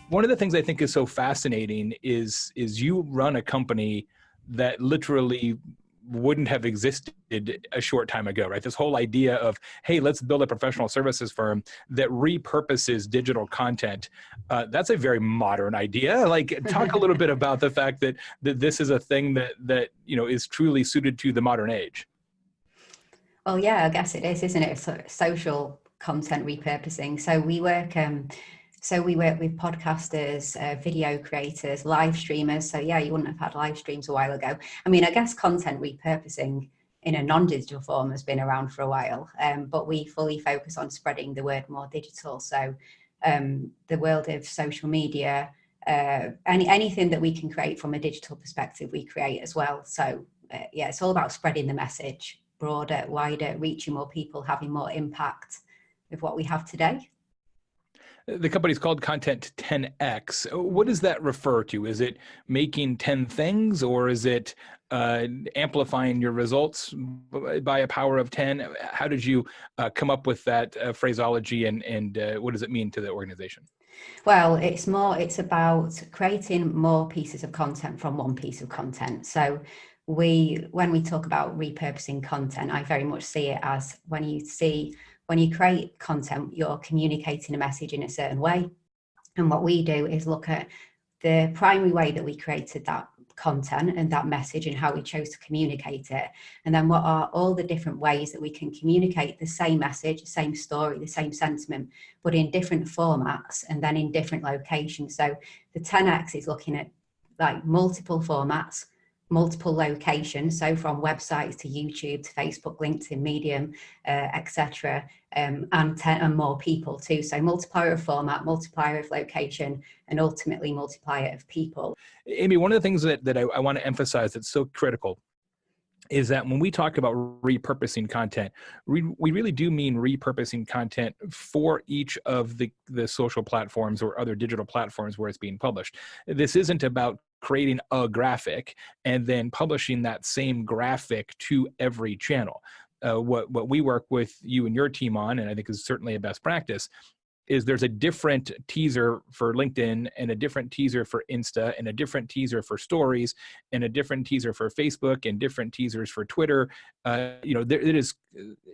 One of the things I think is so fascinating is you run a company that literally wouldn't have existed a short time ago, right? This whole idea of, hey, let's build a professional services firm that repurposes digital content. That's a very modern idea. Like, talk a little bit about the fact that this is a thing that is truly suited to the modern age. Well, yeah, I guess it is, isn't it? Social content repurposing. So we work with podcasters, video creators, live streamers. So yeah, you wouldn't have had live streams a while ago. I mean, I guess content repurposing in a non-digital form has been around for a while, but we fully focus on spreading the word more digital. So the world of social media, anything that we can create from a digital perspective, we create as well. So yeah, it's all about spreading the message broader, wider, reaching more people, having more impact with what we have today. The company's called Content 10X. What does that refer to? Is it making 10 things, or is it amplifying your results by a power of 10? How did you come up with that phraseology, and what does it mean to the organization? Well, it's about creating more pieces of content from one piece of content. So when we talk about repurposing content, I very much see it as when you create content, you're communicating a message in a certain way. And what we do is look at the primary way that we created that content and that message and how we chose to communicate it. And then what are all the different ways that we can communicate the same message, the same story, the same sentiment, but in different formats and then in different locations. So the 10X is looking at like multiple formats, multiple locations, so from websites to YouTube to Facebook, LinkedIn, Medium, etc., and more people too. So multiplier of format, multiplier of location, and ultimately multiplier of people. Amy, one of the things that I want to emphasize that's so critical is that when we talk about repurposing content, we really do mean repurposing content for each of the social platforms or other digital platforms where it's being published. This isn't about creating a graphic and then publishing that same graphic to every channel. What we work with you and your team on, and I think is certainly a best practice, is there's a different teaser for LinkedIn and a different teaser for Insta and a different teaser for stories and a different teaser for Facebook and different teasers for Twitter. It is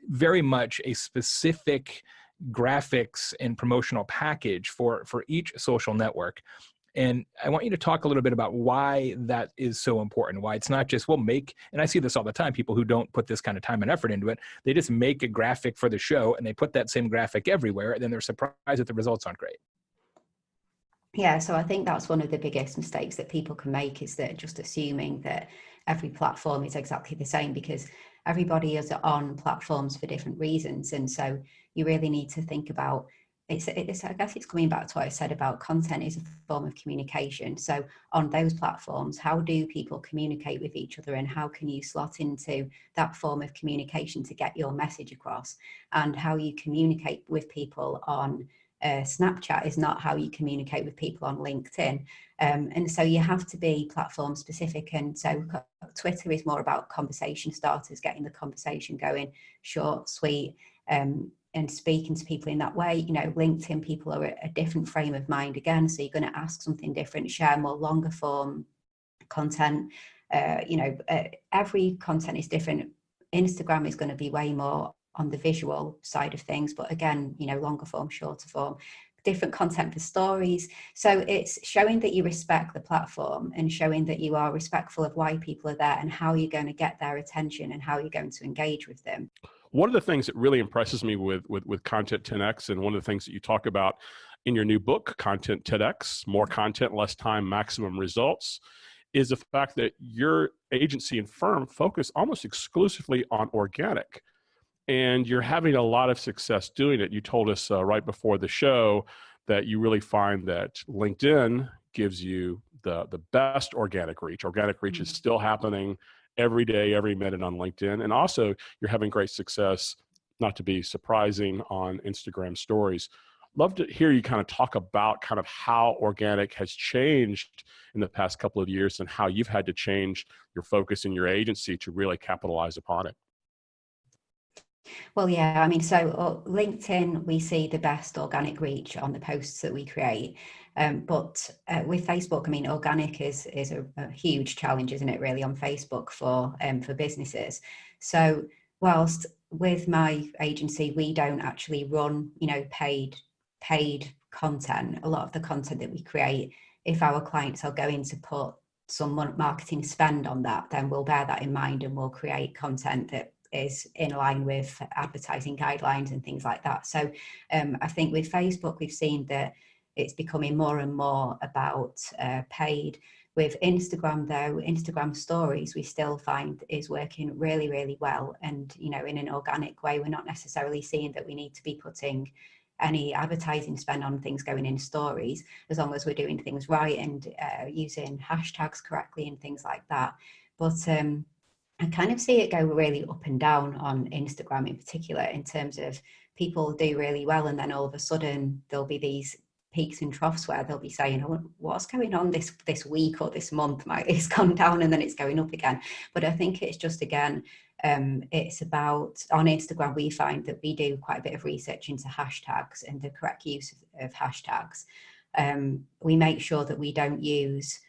very much a specific graphics and promotional package for each social network. And I want you to talk a little bit about why that is so important, why it's not just, and I see this all the time, people who don't put this kind of time and effort into it, they just make a graphic for the show and they put that same graphic everywhere, and then they're surprised that the results aren't great. Yeah, so I think that's one of the biggest mistakes that people can make, is that just assuming that every platform is exactly the same, because everybody is on platforms for different reasons. And so you really need to think about I guess it's coming back to what I said about content is a form of communication. So on those platforms, how do people communicate with each other, and how can you slot into that form of communication to get your message across? And how you communicate with people on Snapchat is not how you communicate with people on LinkedIn. And so you have to be platform specific. And so Twitter is more about conversation starters, getting the conversation going, short, sweet, and speaking to people in that way. LinkedIn people are a different frame of mind again. So you're going to ask something different, share more longer form content. Every content is different. Instagram is going to be way more on the visual side of things, but again, longer form, shorter form, different content for stories. So it's showing that you respect the platform and showing that you are respectful of why people are there and how you're going to get their attention and how you're going to engage with them. One of the things that really impresses me with Content 10X, and one of the things that you talk about in your new book, Content 10X, More Content, Less Time, Maximum Results, is the fact that your agency and firm focus almost exclusively on organic. And you're having a lot of success doing it. You told us right before the show that you really find that LinkedIn gives you the best organic reach. Organic reach is still happening every day, every minute on LinkedIn. And also you're having great success, not to be surprising, on Instagram stories. Love to hear you kind of talk about kind of how organic has changed in the past couple of years and how you've had to change your focus in your agency to really capitalize upon it. Well, yeah, I mean, so LinkedIn, we see the best organic reach on the posts that we create. But with Facebook, I mean, organic is a huge challenge, isn't it, really, on Facebook for businesses. So whilst with my agency, we don't actually run, paid content, a lot of the content that we create, if our clients are going to put some marketing spend on that, then we'll bear that in mind and we'll create content that is in line with advertising guidelines and things like that. So I think with Facebook, we've seen that it's becoming more and more about paid. With Instagram, though, Instagram stories, we still find is working really, really well. And, in an organic way, we're not necessarily seeing that we need to be putting any advertising spend on things going in stories, as long as we're doing things right and using hashtags correctly and things like that. But I kind of see it go really up and down on Instagram in particular, in terms of people do really well, and then all of a sudden there'll be these peaks and troughs where they'll be saying, oh, what's going on this week or this month? It's gone down and then it's going up again. But I think it's just, again, it's about, on Instagram, we find that we do quite a bit of research into hashtags and the correct use of hashtags. We make sure that we don't use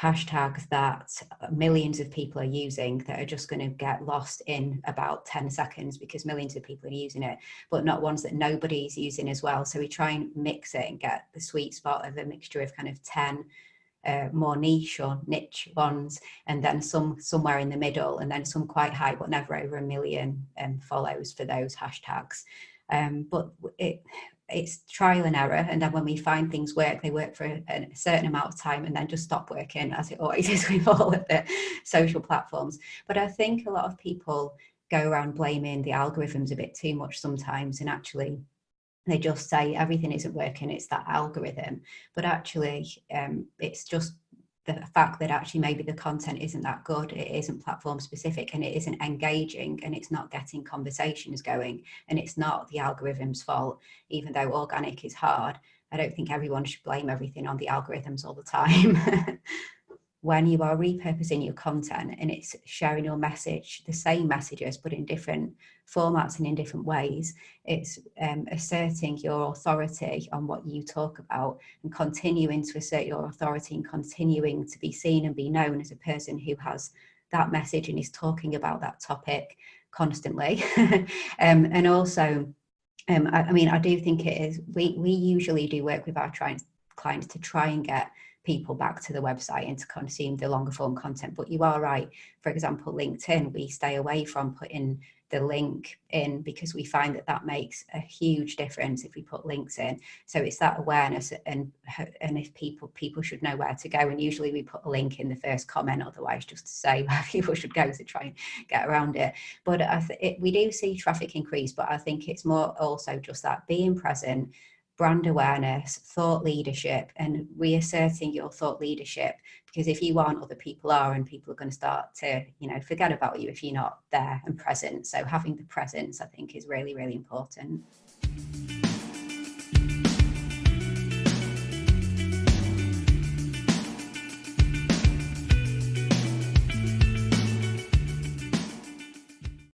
hashtags that millions of people are using that are just going to get lost in about 10 seconds because millions of people are using it, but not ones that nobody's using as well. So we try and mix it and get the sweet spot of a mixture of kind of 10 more niche or niche ones, and then some somewhere in the middle, and then some quite high but never over 1 million follows for those hashtags. But it's trial and error, and then when we find things work, they work for a certain amount of time and then just stop working, as it always is with all of the social platforms. But I think a lot of people go around blaming the algorithms a bit too much sometimes, and actually they just say everything isn't working, it's that algorithm. But actually it's just the fact that actually maybe the content isn't that good, it isn't platform specific, and it isn't engaging, and it's not getting conversations going, and it's not the algorithm's fault. Even though organic is hard, I don't think everyone should blame everything on the algorithms all the time. When you are repurposing your content and it's sharing your message, the same messages, but in different formats and in different ways, it's asserting your authority on what you talk about, and continuing to assert your authority and continuing to be seen and be known as a person who has that message and is talking about that topic constantly. And also, I do think it is, we usually do work with our clients to try and get people back to the website and to consume the longer form content. But you are right. For example, LinkedIn, we stay away from putting the link in because we find that makes a huge difference if we put links in. So it's that awareness, and if people should know where to go. And usually we put a link in the first comment, otherwise just to say where people should go to try and get around it. But we do see traffic increase, but I think it's more also just that being present, brand awareness, thought leadership, and reasserting your thought leadership. Because if you aren't, other people are, and people are going to start to, forget about you if you're not there and present. So having the presence, I think, is really, really important.